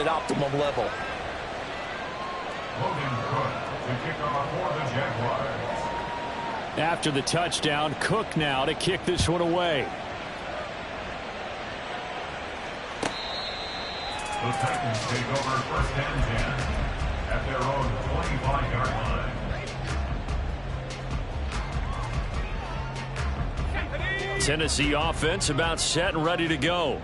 at optimum level. After the touchdown, Cook now to kick this one away. The Titans take over first and 10 at their own 25-yard line. Tennessee offense about set and ready to go.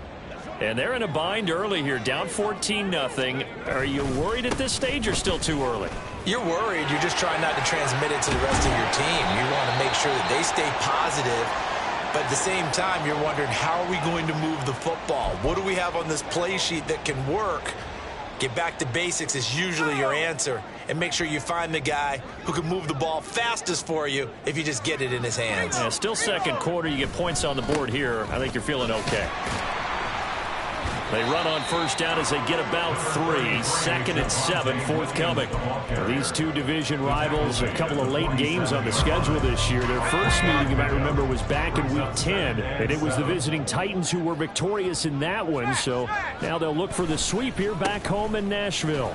And they're in a bind early here, down 14-0. Are you worried at this stage or still too early? You're worried. You're just trying not to transmit it to the rest of your team. You want to make sure that they stay positive. But at the same time, you're wondering, how are we going to move the football? What do we have on this play sheet that can work? Get back to basics is usually your answer. And make sure you find the guy who can move the ball fastest for you if you just get it in his hands. Yeah, still second quarter. You get points on the board here. I think you're feeling okay. They run on first down as they get about 3. 2nd and 7, forthcoming. These two division rivals, a couple of late games on the schedule this year. Their first meeting, you might remember, was back in Week 10, and it was the visiting Titans who were victorious in that one. So now they'll look for the sweep here back home in Nashville.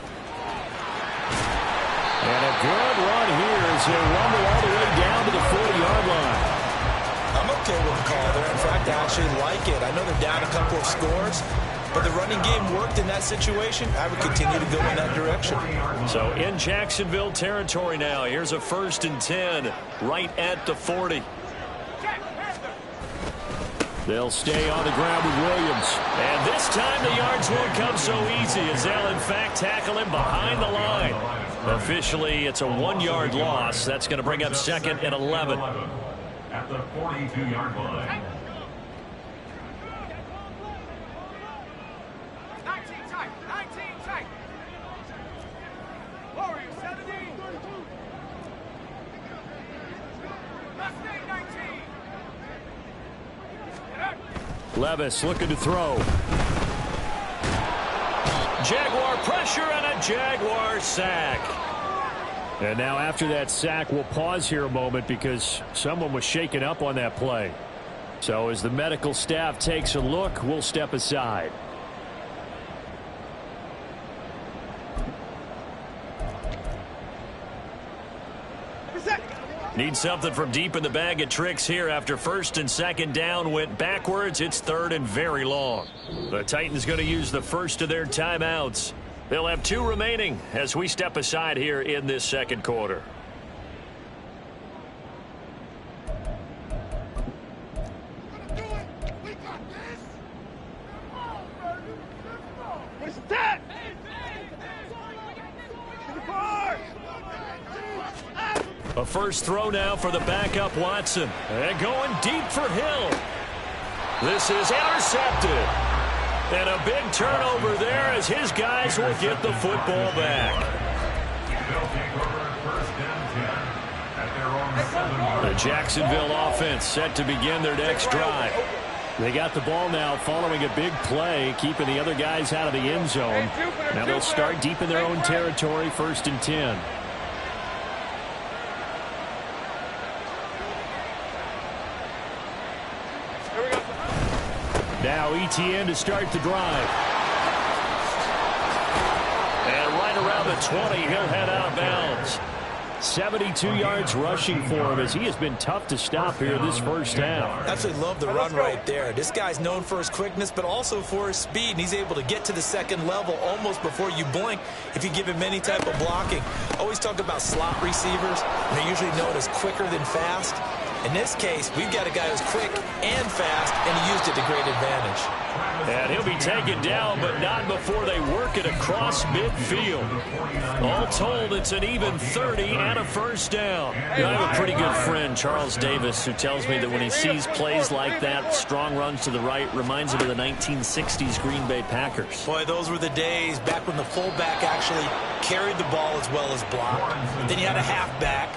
And a good run here as they rumble all the way down to the 40-yard line. I'm okay with the call there. In fact, I actually like it. I know they're down a couple of scores, but the running game worked in that situation. I would continue to go in that direction. So in Jacksonville territory now. Here's a 1st and 10 right at the 40. They'll stay on the ground with Williams. And this time the yards won't come so easy as they'll in fact tackle him behind the line. Officially, it's a 1-yard loss. That's going to bring up 2nd and 11. At the 42-yard line. Levis looking to throw. Jaguar pressure and a Jaguar sack. And now after that sack, we'll pause here a moment because someone was shaken up on that play. So as the medical staff takes a look, we'll step aside. Need something from deep in the bag of tricks here after 1st and 2nd down went backwards. It's 3rd and very long. The Titans going to use the first of their timeouts. They'll have 2 remaining as we step aside here in this 2nd quarter. A first throw now for the backup Watson. And going deep for Hill. This is intercepted. And a big turnover there as his guys will get the football back. The Jacksonville offense set to begin their next drive. They got the ball now following a big play, keeping the other guys out of the end zone. Now they'll start deep in their own territory, 1st and 10. Now ETN to start the drive. And right around the 20, he'll head out of bounds. 72 yards rushing for him as he has been tough to stop here this first half. Absolutely love the run right there. This guy's known for his quickness, but also for his speed. And he's able to get to the 2nd level almost before you blink if you give him any type of blocking. Always talk about slot receivers. They're usually known as quicker than fast. In this case, we've got a guy who's quick and fast, and he used it to great advantage. And he'll be taken down, but not before they work it across midfield. All told, it's an even 30 and a first down. I have a pretty good friend, Charles Davis, who tells me that when he sees plays like that, strong runs to the right, reminds him of the 1960s Green Bay Packers. Boy, those were the days back when the fullback actually carried the ball as well as blocked. Then you had a halfback.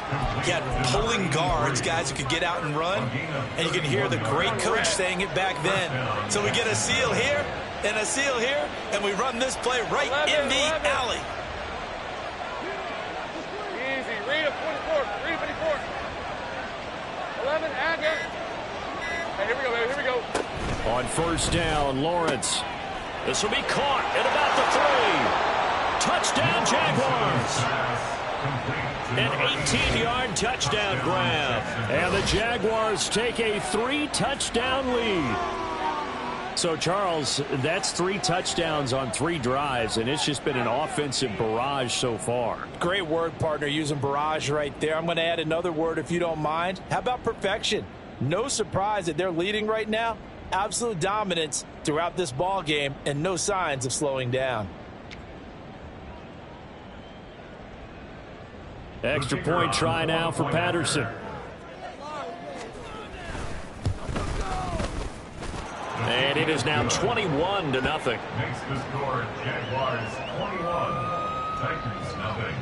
You had pulling guards, guys who could get out and run. And you can hear the great coach saying it back then. So we get a seal here and a seal here, and we run this play right in the alley. Easy. Read it, 24. Read it, 24. 11, and go. Hey, here we go, baby. Here we go. On first down, Lawrence. This will be caught at about the 3. An 18-yard touchdown grab. And the Jaguars take a 3-touchdown lead. So, Charles, that's 3 touchdowns on 3 drives, and it's just been an offensive barrage so far. Great word, partner, using barrage right there. I'm going to add another word if you don't mind. How about perfection? No surprise that they're leading right now. Absolute dominance throughout this ball game and no signs of slowing down. Extra point try now for Patterson. And it is now 21-0. Makes the score Jaguars 21, Titans nothing.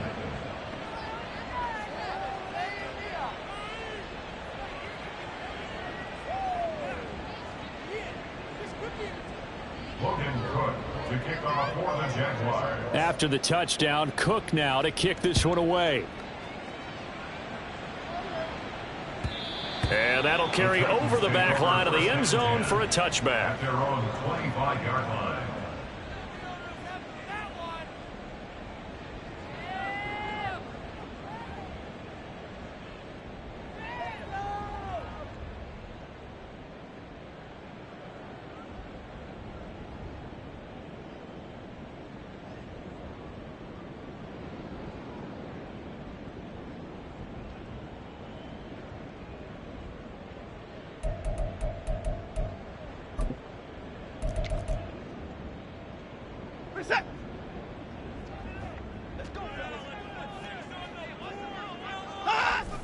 Logan Cook to kick off for the Jaguars. After the touchdown, Cook now to kick this one away. And that'll carry over the back line of the end zone for a touchback. At their own 25-yard line.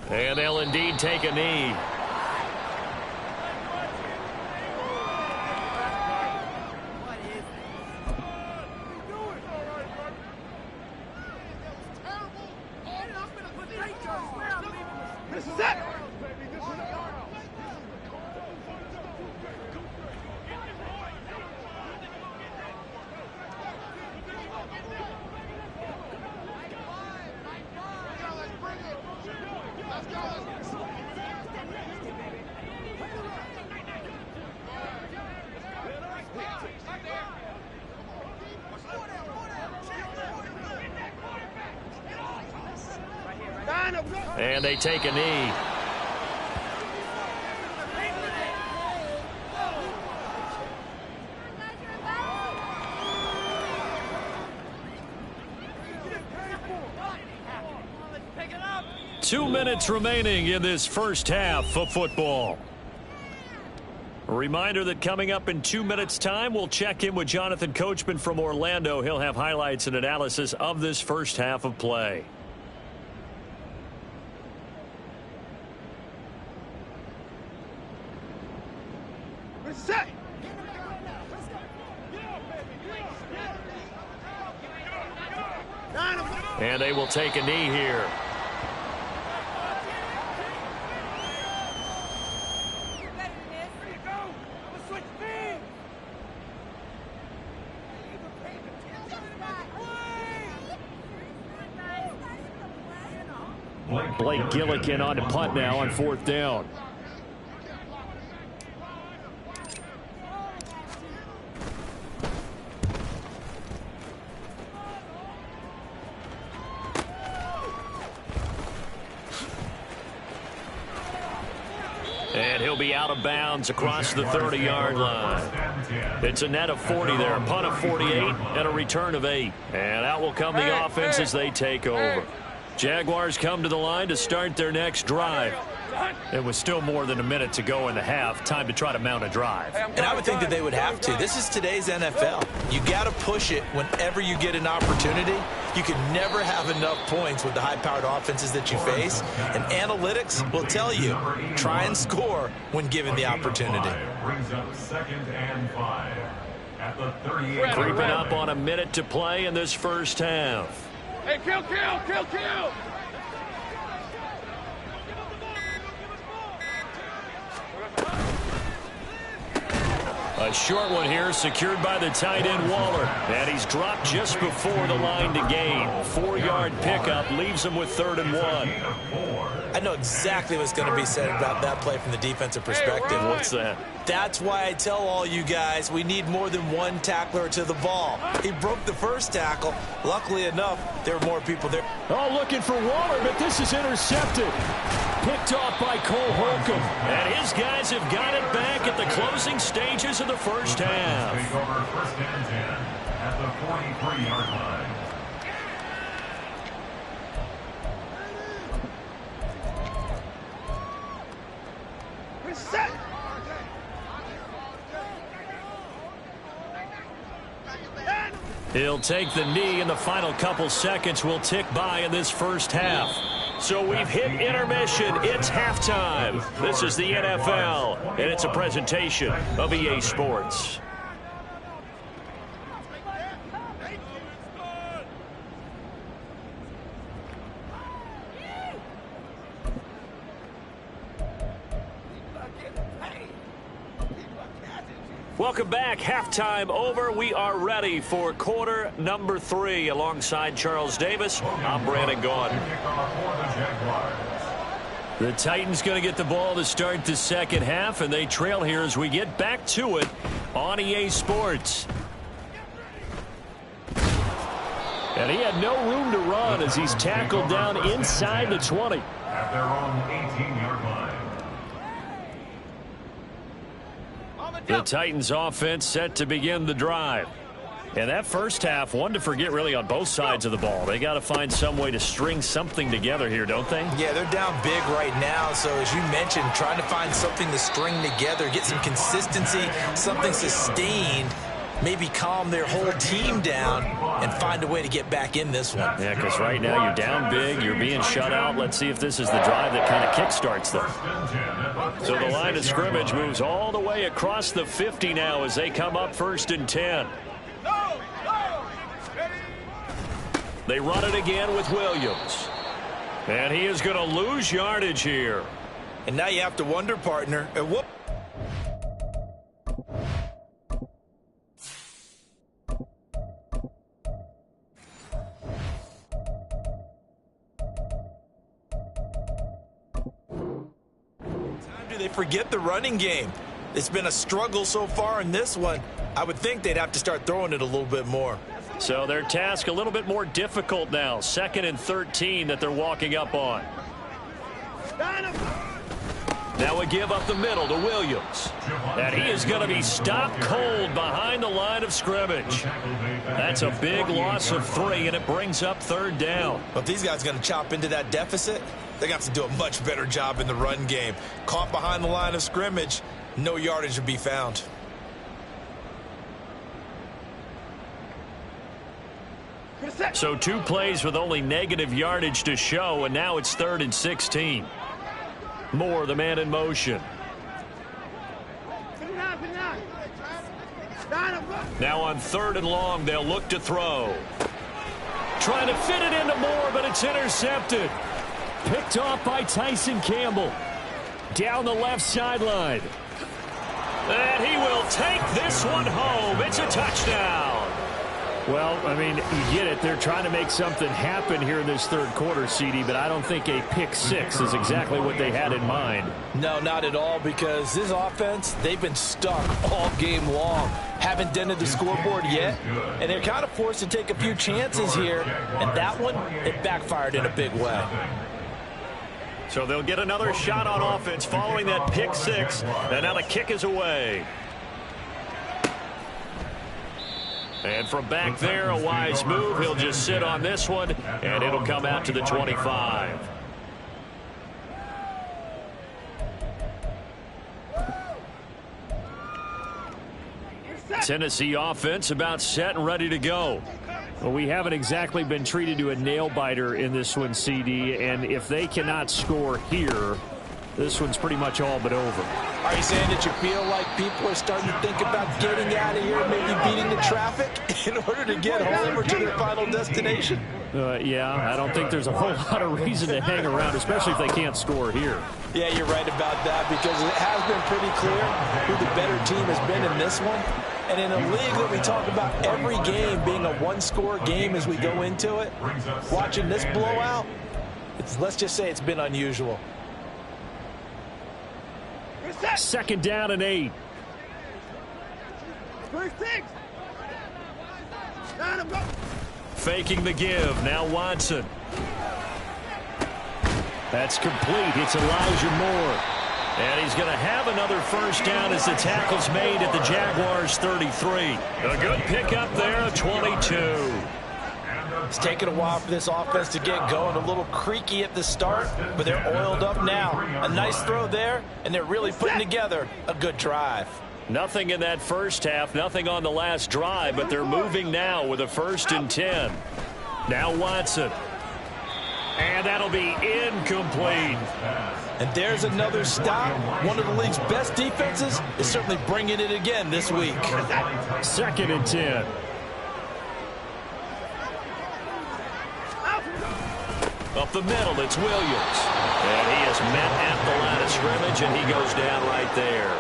And they'll indeed take a knee. This is it! And they take a knee. Two minutes remaining in this first half of football. A reminder that coming up in 2 minutes' time, we'll check in with Jonathan Coachman from Orlando. He'll have highlights and analysis of this first half of play. Set! And they will take a knee here. Blake Gillikin on to punt now on 4th down. And he'll be out of bounds across the 30-yard line. It's a net of 40 there, a punt of 48, and a return of 8. And out will come the offense as they take over. Jaguars come to the line to start their next drive. It was still more than a minute to go in the half. Time to try to mount a drive. And I would think that they would have to. This is today's NFL. You got to push it whenever you get an opportunity. You can never have enough points with the high-powered offenses that you face. And analytics will tell you, try and score when given the opportunity. Brings up 2nd and 5 at the 38. Creeping up on a minute to play in this first half. Hey, kill! A short one here, secured by the tight end Waller. And he's dropped just before the line to gain. 4-yard pickup leaves him with 3rd and 1. I know exactly what's going to be said about that play from the defensive perspective. What's that? That's why I tell all you guys we need more than one tackler to the ball. He broke the first tackle. Luckily enough, there were more people there. Oh, looking for Waller, but this is intercepted. Picked off by Cole Holcomb. And his guys have got it back at the closing stages of the first half. Take over first and 10 at the 43-yard line. Reset. He'll take the knee, and the final couple seconds will tick by in this first half. So we've hit intermission. It's halftime. This is the NFL, and it's a presentation of EA Sports. Welcome back. Halftime over. We are ready for quarter number 3. Alongside Charles Davis, I'm Brandon Gaudin. The Titans going to get the ball to start the second half, and they trail here as we get back to it on EA Sports. And he had no room to run as he's tackled down inside the 20. At their own 18-yard line. The Titans offense set to begin the drive. And that first half, one to forget really on both sides of the ball. They got to find some way to string something together here, don't they? Yeah, they're down big right now. So as you mentioned, trying to find something to string together, get some consistency, something sustained, maybe calm their whole team down and find a way to get back in this one. Yeah, because right now you're down big, you're being shut out. Let's see if this is the drive that kind of kickstarts them. So the line of scrimmage moves all the way across the 50 now as they come up first and 10. They run it again with Williams. And he is going to lose yardage here. And now you have to wonder, partner, at what... do they forget the running game? It's been a struggle so far in this one. I would think they'd have to start throwing it a little bit more. So their task a little bit more difficult now. 2nd and 13 that they're walking up on. Now a give up the middle to Williams. And he is going to be stopped cold behind the line of scrimmage. That's a big loss of 3, and it brings up 3rd down. But these guys are going to chop into that deficit. They got to do a much better job in the run game. Caught behind the line of scrimmage, no yardage to be found. So 2 plays with only negative yardage to show, and now it's 3rd and 16. Moore, the man in motion. Now on 3rd and long, they'll look to throw. Trying to fit it into Moore, but it's intercepted. Picked off by Tyson Campbell. Down the left sideline. And he will take this one home. It's a touchdown. Well, I mean, you get it. They're trying to make something happen here in this 3rd quarter, CD, but I don't think a pick 6 is exactly what they had in mind. No, not at all, because this offense, they've been stuck all game long. Haven't dented the scoreboard yet, and they're kind of forced to take a few chances here, and that one, it backfired in a big way. So they'll get another shot on offense following that pick 6, and now the kick is away. And from back there, a wise move. He'll just sit on this one, and it'll come out to the 25. Tennessee offense about set and ready to go. Well, we haven't exactly been treated to a nail-biter in this one, CD, and if they cannot score here, this one's pretty much all but over. Are you saying that you feel like people are starting to think about getting out of here, maybe beating the traffic in order to get home or to their final destination? Yeah, I don't think there's a whole lot of reason to hang around, especially if they can't score here. Yeah, you're right about that, because it has been pretty clear who the better team has been in this one. And in a league that we talk about every game being a one-score game as we go into it, watching this blowout, let's just say it's been unusual. 2nd down and 8. Faking the give. Now Watson. That's complete. It's Elijah Moore. And he's going to have another first down as the tackle's made at the Jaguars' 33. A good pickup there, a 22. It's taken a while for this offense to get going. A little creaky at the start, but they're oiled up now. A nice throw there, and they're really putting together a good drive. Nothing in that first half, nothing on the last drive, but they're moving now with a 1st and 10. Now Watson. And that'll be incomplete. And there's another stop. One of the league's best defenses is certainly bringing it again this week. 2nd and 10. Up the middle, it's Williams. And he is met at the line of scrimmage, and he goes down right there.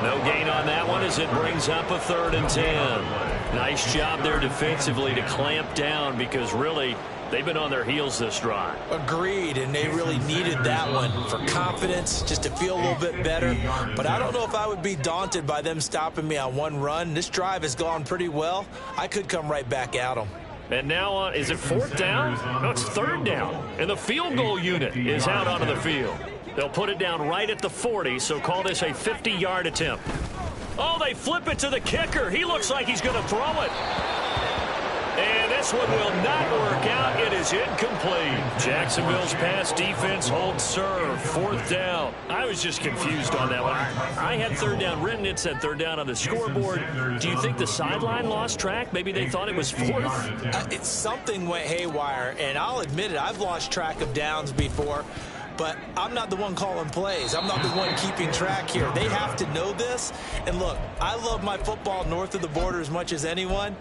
No gain on that one as it brings up a 3rd and 10. Nice job there defensively to clamp down because really they've been on their heels this drive. Agreed, and they really needed that one for confidence, just to feel a little bit better. But I don't know if I would be daunted by them stopping me on one run. This drive has gone pretty well. I could come right back at them. And now, is it 4th down? No, it's 3rd down. And the field goal unit is out onto the field. They'll put it down right at the 40, so call this a 50-yard attempt. Oh, they flip it to the kicker. He looks like he's going to throw it. And this one will not work out. It is incomplete. Jacksonville's pass defense holds serve. 4th down. I was just confused on that one. I had 3rd down written. It said 3rd down on the scoreboard. Do you think the sideline lost track? Maybe they thought it was 4th? Something went haywire, and I'll admit it. I've lost track of downs before. But I'm not the one calling plays. I'm not the one keeping track here. They have to know this. And look, I love my football north of the border as much as anyone.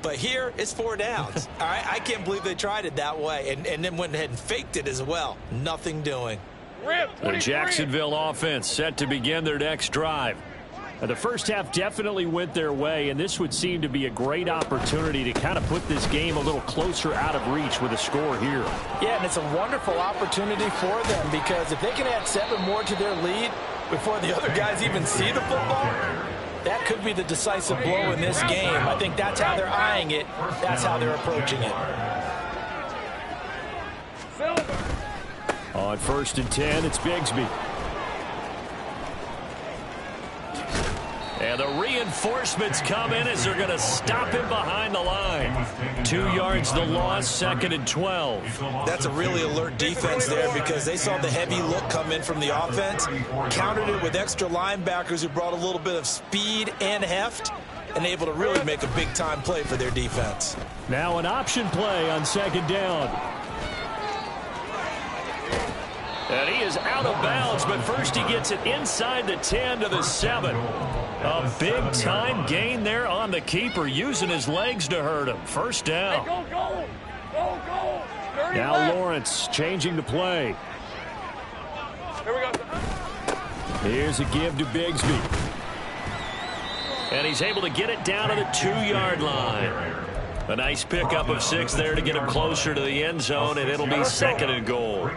But here, it's 4 downs. All right, I can't believe they tried it that way and then went ahead and faked it as well. Nothing doing. The Jacksonville offense set to begin their next drive. The first half definitely went their way, and this would seem to be a great opportunity to kind of put this game a little closer out of reach with a score here. Yeah, and it's a wonderful opportunity for them because if they can add 7 more to their lead before the other guys even see the football, that could be the decisive blow in this game. I think that's how they're eyeing it. That's how they're approaching it. On 1st and 10, it's Bigsby. And the reinforcements come in as they're going to stop him behind the line. 2 yards the loss, 2nd and 12. That's a really alert defense there because they saw the heavy look come in from the offense, countered it with extra linebackers who brought a little bit of speed and heft, and able to really make a big-time play for their defense. Now an option play on 2nd down. And he is out of bounds, but first he gets it inside the 10 to the 7. A big-time gain there on the keeper, using his legs to hurt him. 1st down. Hey, go. Now Lawrence changing the play. Here we go. Here's a give to Bigsby. And he's able to get it down to the 2-yard line. A nice pickup of 6 there to get him closer to the end zone, and it'll be 2nd and goal.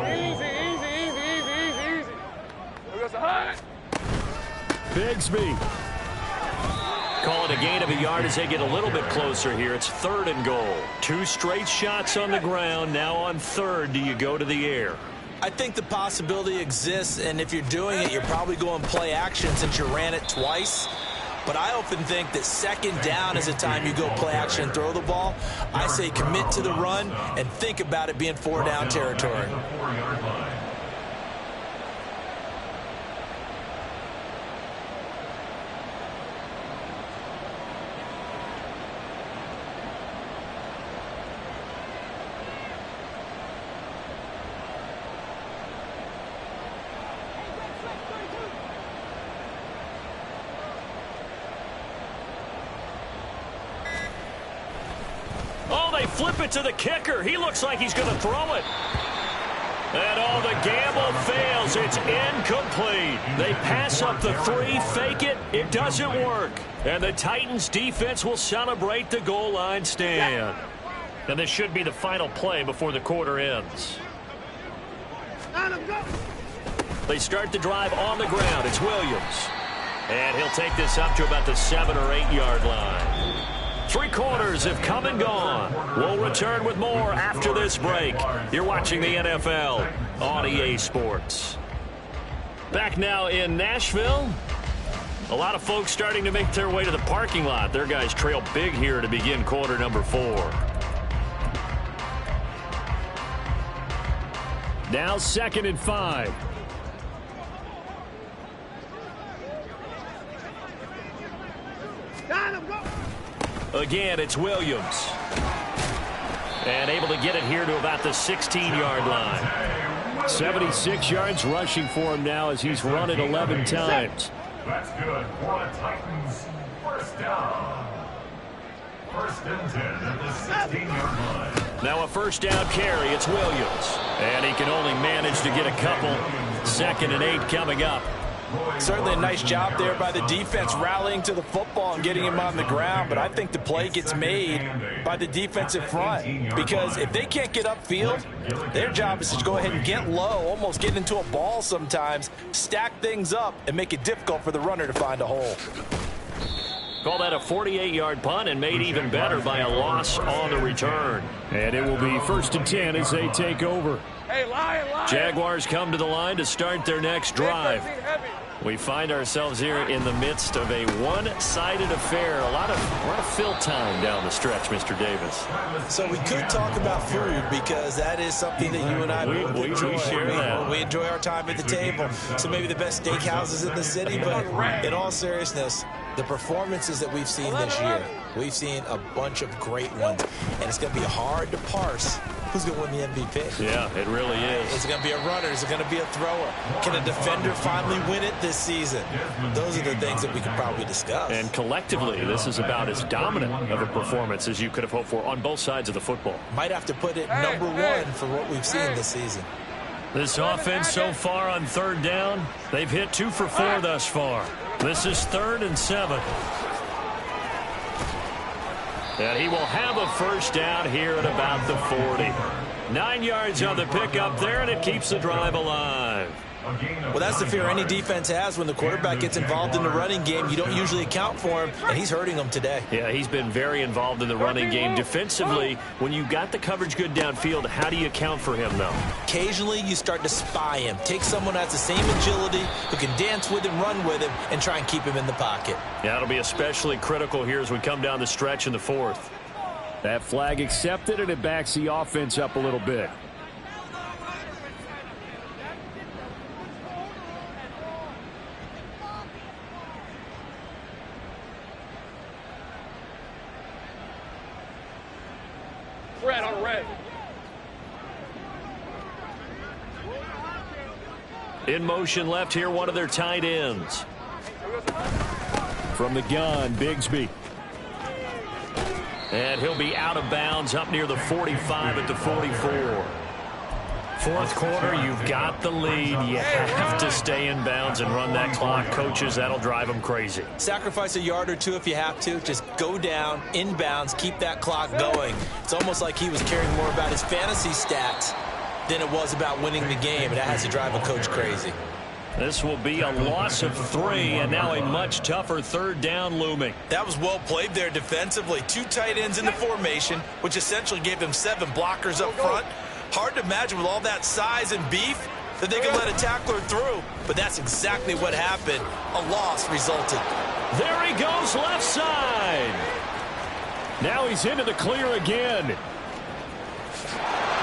Easy. We got some high. Bigsby. Call it a gain of a yard as they get a little bit closer here. It's 3rd and goal. 2 straight shots on the ground. Now on 3rd, do you go to the air? I think the possibility exists, and if you're doing it, you're probably going play action since you ran it twice. But I often think that 2nd down is the time you go play action and throw the ball. I say commit to the run and think about it being 4 down territory. Flip it to the kicker. He looks like he's going to throw it. And the gamble fails. It's incomplete. They pass up the 3, fake it. It doesn't work. And the Titans defense will celebrate the goal line stand. And this should be the final play before the quarter ends. They start the drive on the ground. It's Williams. And he'll take this up to about the 7 or 8 yard line. 3 quarters have come and gone. We'll return with more after this break. You're watching the NFL on EA Sports. Back now in Nashville. A lot of folks starting to make their way to the parking lot. Their guys trail big here to begin quarter number 4. Now 2nd and 5. Again, it's Williams. And able to get it here to about the 16-yard line. 76 yards rushing for him now as he's run it 11 times. That's good for the Titans. First down. 1st and 10 at the 16-yard line. Now a first down carry. It's Williams. And he can only manage to get a couple. 2nd and 8 coming up. Certainly a nice job there by the defense rallying to the football and getting him on the ground, but I think the play gets made by the defensive front because if they can't get upfield, their job is to go ahead and get low, almost get into a ball sometimes, stack things up, and make it difficult for the runner to find a hole. Call that a 48-yard punt and made even better by a loss on the return. And it will be 1st and 10 as they take over. Hey, Lion. Jaguars come to the line to start their next drive. We find ourselves here in the midst of a one-sided affair. A lot of fill time down the stretch, Mr. Davis. So we could talk about food because that is something that you and I enjoy. We share that. We enjoy our time at the table. So maybe the best steakhouses in the city, but in all seriousness, the performances that we've seen this year, we've seen a bunch of great ones, and it's going to be hard to parse who's going to win the MVP. Yeah, it really is. Is it going to be a runner? Is it going to be a thrower? Can a defender finally win it this season? Those are the things that we could probably discuss. And collectively, this is about as dominant of a performance as you could have hoped for on both sides of the football. Might have to put it number 1 for what we've seen this season. This offense so far on 3rd down, they've hit 2 for 4 thus far. This is 3rd and 7. And he will have a first down here at about the 40. 9 yards on the pickup there, and it keeps the drive alive. Well, that's the fear any defense has when the quarterback gets involved in the running game. You don't usually account for him, and he's hurting them today. Yeah, he's been very involved in the running game. Defensively, when you got the coverage good downfield, how do you account for him, though? Occasionally, you start to spy him. Take someone who has the same agility, who can dance with him, run with him, and try and keep him in the pocket. Yeah, it'll be especially critical here as we come down the stretch in the 4th. That flag accepted, and it backs the offense up a little bit. Red on red. In motion left here, one of their tight ends. From the gun, Bigsby. And he'll be out of bounds up near the 45 at the 44. 4th quarter, you've got the lead. You have to stay in bounds and run that clock. Coaches, that'll drive them crazy. Sacrifice a yard or 2 if you have to. Just go down, in bounds, keep that clock going. It's almost like he was caring more about his fantasy stats than it was about winning the game, and that has to drive a coach crazy. This will be a loss of 3, and now a much tougher 3rd down looming. That was well played there defensively. 2 tight ends in the formation, which essentially gave them 7 blockers up front. Hard to imagine with all that size and beef that they could let a tackler through, but that's exactly what happened. A loss resulted. There he goes left side. Now he's into the clear again.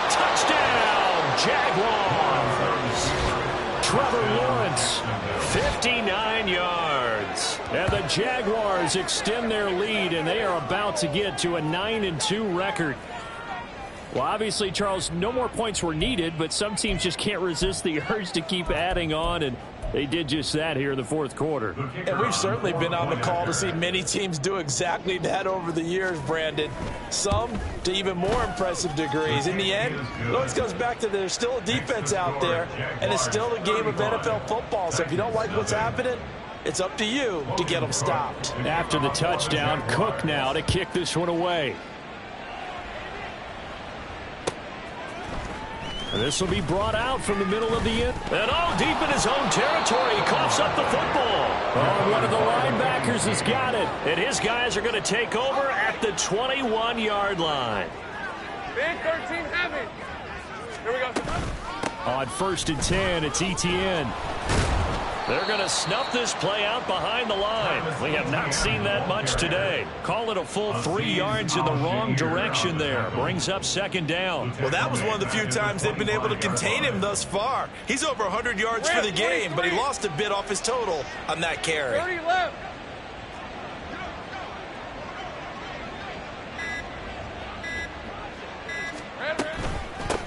Touchdown, Jaguars. Trevor Lawrence, 59 yards. And the Jaguars extend their lead, and they are about to get to a 9-2 record. Well, obviously, Charles, no more points were needed, but some teams just can't resist the urge to keep adding on, and they did just that here in the 4th quarter. And we've certainly been on the call to see many teams do exactly that over the years, Brandon. Some to even more impressive degrees. In the end, it always comes back to there's still a defense out there, and it's still a game of NFL football. So if you don't like what's happening, it's up to you to get them stopped. After the touchdown, Cook now to kick this one away. This will be brought out from the middle of the end. And all deep in his own territory. He coughs up the football. Oh, one of the linebackers has got it. And his guys are going to take over at the 21-yard line. Big 13 heavy. Here we go. On 1st and 10, it's Etienne. They're going to snuff this play out behind the line. We have not seen that much today. Call it a full 3 yards in the wrong direction there. Brings up 2nd down. Well, that was one of the few times they've been able to contain him thus far. He's over 100 yards for the game, but he lost a bit off his total on that carry. 30 left.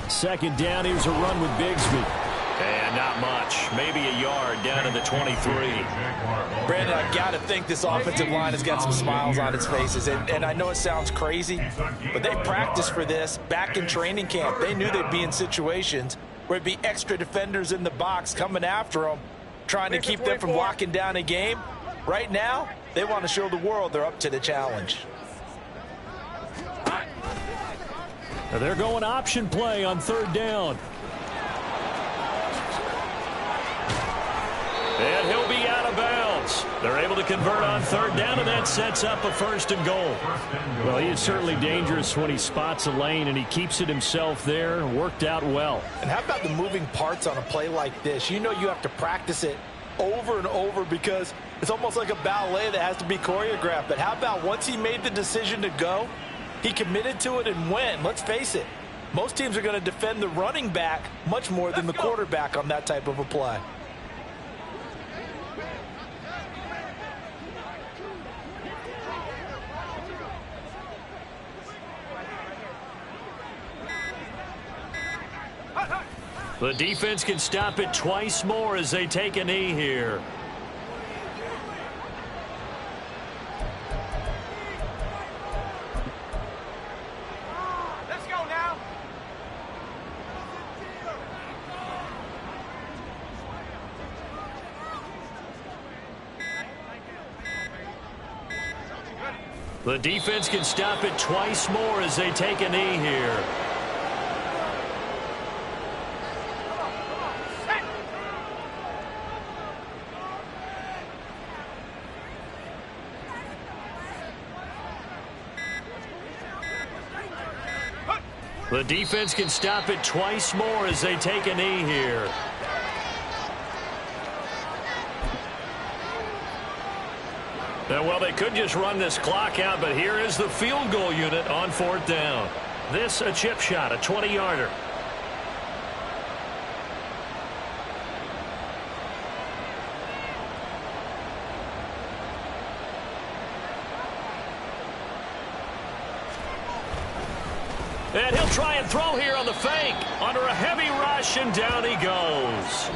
Second down, here's a run with Bigsby. And not much. Maybe a yard down to the 23. Brandon, I've got to think this offensive line has got some smiles on its faces. And I know it sounds crazy, but they practiced for this back in training camp. They knew they'd be in situations where it'd be extra defenders in the box coming after them, trying to keep them from locking down a game. Right now, they want to show the world they're up to the challenge. They're going option play on 3rd down. And he'll be out of bounds. They're able to convert on 3rd down, and that sets up a 1st and goal. Well, he is certainly dangerous when he spots a lane, and he keeps it himself there. Worked out well. And how about the moving parts on a play like this? You know you have to practice it over and over because it's almost like a ballet that has to be choreographed. But how about once he made the decision to go, he committed to it and went. Let's face it, most teams are going to defend the running back much more than the quarterback on that type of a play. The defense can stop it twice more as they take a knee here. Let's go now. The defense can stop it twice more as they take a knee here. The defense can stop it twice more as they take a knee here. Well, they could just run this clock out, but here is the field goal unit on 4th down. This a chip shot, a 20-yarder. And he'll try and throw here on the fake. Under a heavy rush, and down he goes.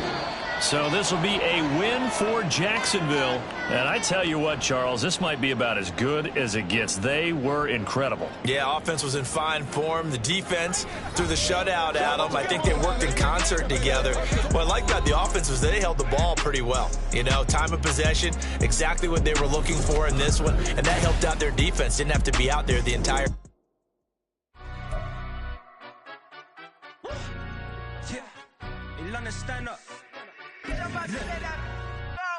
So this will be a win for Jacksonville. And I tell you what, Charles, this might be about as good as it gets. They were incredible. Yeah, offense was in fine form. The defense threw the shutout at them. I think they worked in concert together. What I like about the offense was they held the ball pretty well. You know, time of possession, exactly what they were looking for in this one. And that helped out their defense. Didn't have to be out there the entire stand up.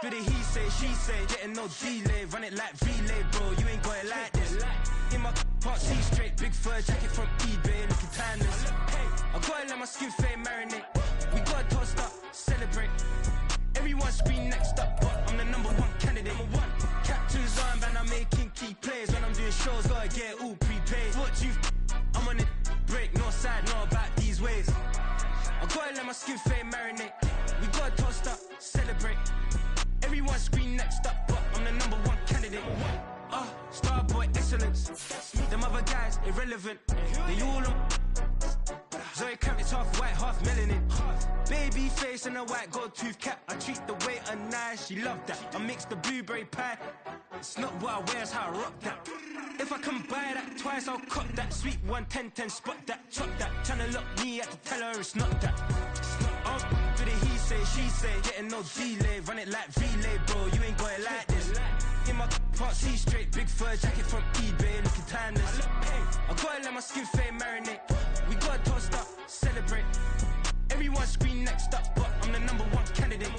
Do the he say, she say, getting no delay, run it like relay, bro. You ain't got it like this. In my part, see straight, big fur jacket from eBay, looking timeless. I gotta let my skin fade marinate. We gotta toast up, celebrate. Everyone scream next up, but I'm the #1 candidate. Captain's armband, I'm making key plays. When I'm doing shows, gotta get it all prepaid. What you? I'm on it, break, no side, know about these ways. I gotta let my skin fade marinate. We gotta toast up, celebrate. Everyone scream next up, but I'm the #1 candidate. Starboy excellence. Them other guys irrelevant. They all on. Zoe Kravitz half white, half melanin. Baby face and a white gold tooth cap. I treat the waiter nice, she love that. I mix the blueberry pie. It's not what I wear, it's how I rock that. If I can buy that twice, I'll cut that. Sweet 110, spot that, chop that. Tryna look me at to tell her it's not that. Do the he say, she say, getting no delay, run it like relay, bro. You ain't got it like this. In my part, see straight, big fur jacket from eBay, looking timeless. I gotta let my skin fade marinate. We gotta toast up, celebrate. Everyone scream next up, but I'm the number one candidate.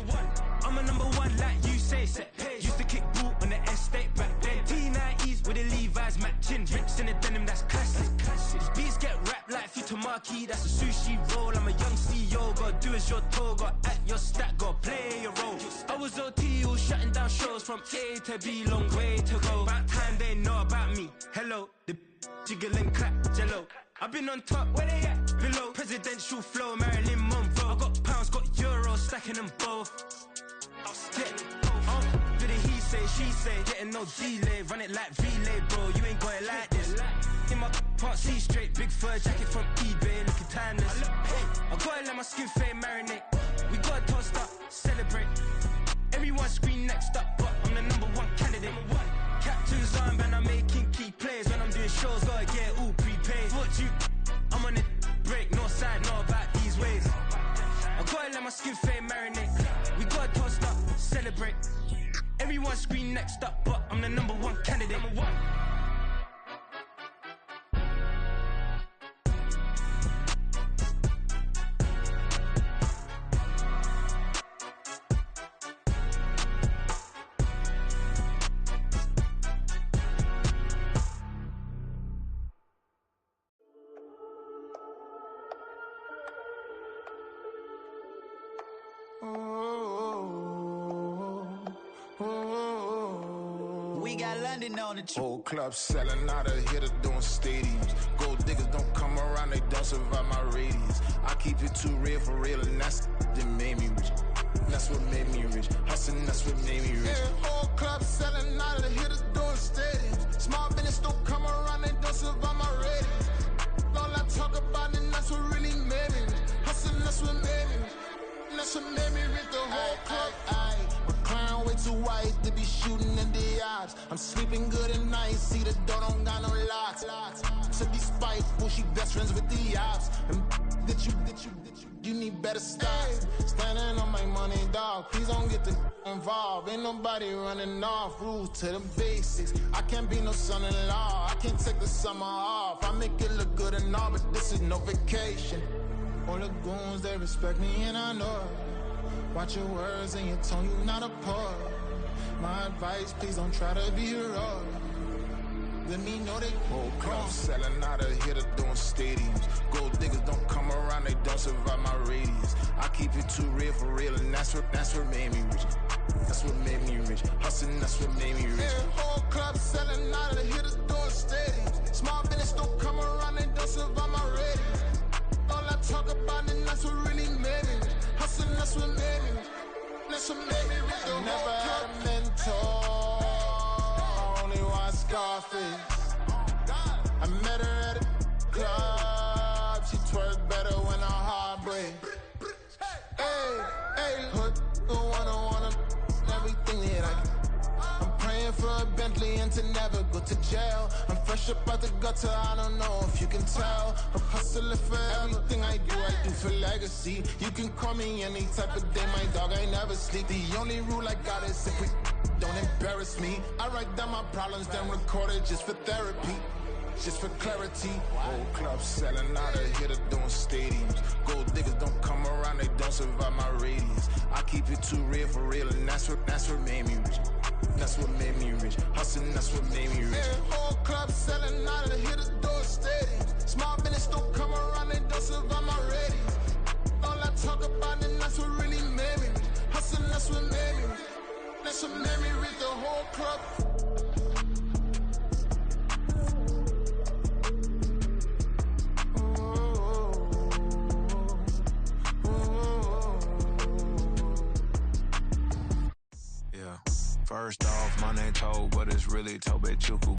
I'm a number one like you say. Used to kick ball on the estate back then. T90s with the Levi's matching. Rips in the denim, that's classic. These beats get wrapped like futamaki, that's a sushi roll. I'm a young CEO, gotta do as you're told. Gotta act your stat, gotta play your role. I was OT, all shutting down shows from A to B, long way to go. About time they know about me. Hello, the jiggle and clap, jello. I've been on top, where they at? Below. Presidential flow, Marilyn Monroe. I got pounds, got euros, stacking them both. Do the he say, she say, getting no delay. Run it like relay, bro, you ain't got it like this. In my part C straight, big fur jacket from eBay, looking timeless. I gotta let my skin fade marinate. We gotta toast up, celebrate. Everyone scream next up, but I'm the number one candidate. Captain's armband, I'm making key plays. When I'm doing shows, gotta get all prepaid. What you? I'm on it, break, no side, know about these ways. I gotta let my skin fade marinate. We gotta toast up, celebrate. Everyone scream next up, but I'm the number one candidate. We got London on the trip. Whole club selling out of here to doing stadiums. Gold diggers don't come around, they don't survive my radius. I keep it too real for real, and that's that made me rich. That's what made me rich. Hustling, that's what made me rich. Yeah, whole club selling out of here to doing stadiums. Small business don't come around, they don't survive my radius. All I talk about, and that's what really made me rich. Hustling, that's what made me rich. That's what made me rich. The whole club. Clown way too white to be shooting in the odds. I'm sleeping good at night, see the door don't got no locks. To be spiteful, she best friends with the ops. And you need better stop. Standing on my money, dog. Please don't get involved. Ain't nobody running off. Rules to the basics. I can't be no son-in-law. I can't take the summer off. I make it look good and all, but this is no vacation. All the goons, they respect me and I know it. Watch your words and your tone, you not a part. My advice, please don't try to be heroic. Let me know they whole club selling out of here to doing stadiums. Gold diggers don't come around, they don't survive my radius. I keep it too real for real, and that's what made me rich. That's what made me rich. Hustling, that's what made me rich. Yeah, whole club selling out of here to doing stadiums. Small business don't come around, they don't survive my radius. All I talk about, and that's what really made me rich. Hustling, that's what made me rich. That's what made me rich. I never had a mentor. I only watch Scarface. I met her at a club. She twerk better when her heart breaks. Hey, hood, wanna everything that I can. I'm praying for a Bentley and to never go to jail. I'm fresh up out the gutter, I don't know if you can tell. I'm hustling for everything I do for legacy. You can call me any type of day, my dog, I never sleep. The only rule I got is if we don't embarrass me. I write down my problems, then record it just for therapy. Just for clarity. Whole club selling out of here to doing stadiums. Gold diggers don't come around, they don't survive my radius. I keep it too real for real, and that's what made me rich. That's what made me rich. Hustling, that's what made me rich. Yeah, whole club selling out of here to doing stadiums. Small business don't come around, they don't survive my radius. All I talk about, and that's what really made me rich. Hustling, that's what made me rich. That's what made me rich. The whole club. First off, my name Toad, but it's really Tobe Chuku.